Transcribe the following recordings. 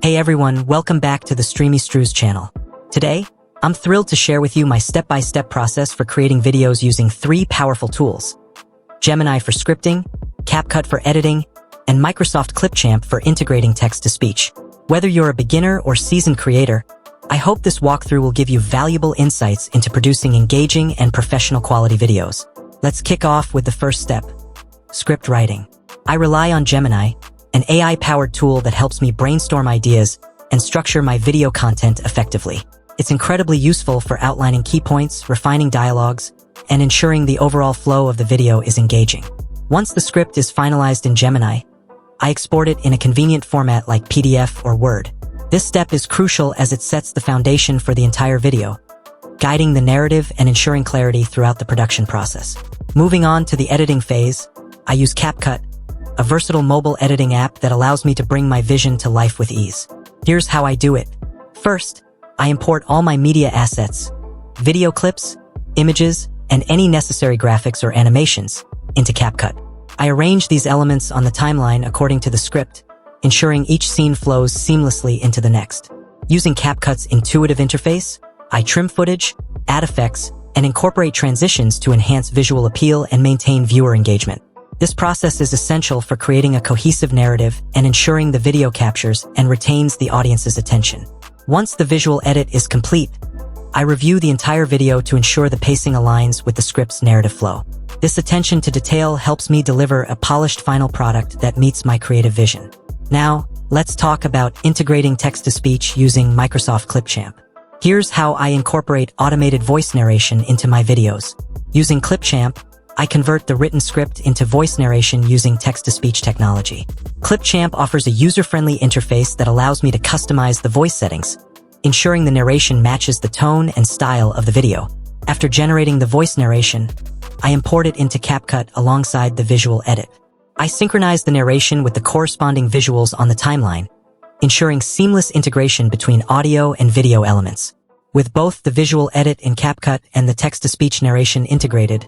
Hey everyone, welcome back to the Streamy channel. Today, I'm thrilled to share with you my step-by-step process for creating videos using 3 powerful tools: Gemini for scripting, CapCut for editing, and Microsoft ClipChamp for integrating text-to-speech. Whether you're a beginner or seasoned creator, I hope this walkthrough will give you valuable insights into producing engaging and professional quality videos. Let's kick off with the first step: script writing. I rely on Gemini, an AI-powered tool that helps me brainstorm ideas and structure my video content effectively. It's incredibly useful for outlining key points, refining dialogues, and ensuring the overall flow of the video is engaging. Once the script is finalized in Gemini, I export it in a convenient format like PDF or Word. This step is crucial as it sets the foundation for the entire video, guiding the narrative and ensuring clarity throughout the production process. Moving on to the editing phase, I use CapCut, a versatile mobile editing app that allows me to bring my vision to life with ease. Here's how I do it. First, I import all my media assets, video clips, images, and any necessary graphics or animations into CapCut. I arrange these elements on the timeline according to the script, ensuring each scene flows seamlessly into the next. Using CapCut's intuitive interface, I trim footage, add effects, and incorporate transitions to enhance visual appeal and maintain viewer engagement. This process is essential for creating a cohesive narrative and ensuring the video captures and retains the audience's attention. Once the visual edit is complete, I review the entire video to ensure the pacing aligns with the script's narrative flow. This attention to detail helps me deliver a polished final product that meets my creative vision. Now, let's talk about integrating text-to-speech using Microsoft ClipChamp. Here's how I incorporate automated voice narration into my videos. Using ClipChamp, I convert the written script into voice narration using text-to-speech technology. ClipChamp offers a user-friendly interface that allows me to customize the voice settings, ensuring the narration matches the tone and style of the video. After generating the voice narration, I import it into CapCut alongside the visual edit. I synchronize the narration with the corresponding visuals on the timeline, ensuring seamless integration between audio and video elements. With both the visual edit in CapCut and the text-to-speech narration integrated,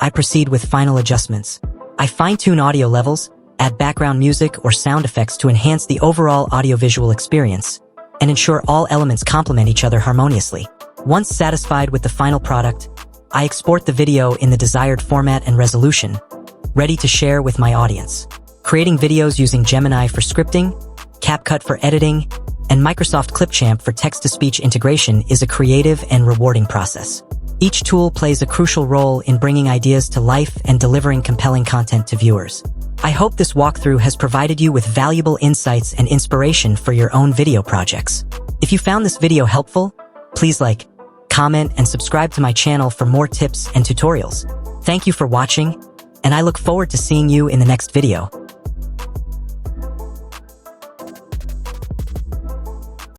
I proceed with final adjustments. I fine-tune audio levels, add background music or sound effects to enhance the overall audiovisual experience, and ensure all elements complement each other harmoniously. Once satisfied with the final product, I export the video in the desired format and resolution, ready to share with my audience. Creating videos using Gemini for scripting, CapCut for editing, and Microsoft ClipChamp for text-to-speech integration is a creative and rewarding process. Each tool plays a crucial role in bringing ideas to life and delivering compelling content to viewers. I hope this walkthrough has provided you with valuable insights and inspiration for your own video projects. If you found this video helpful, please like, comment, and subscribe to my channel for more tips and tutorials. Thank you for watching, and I look forward to seeing you in the next video.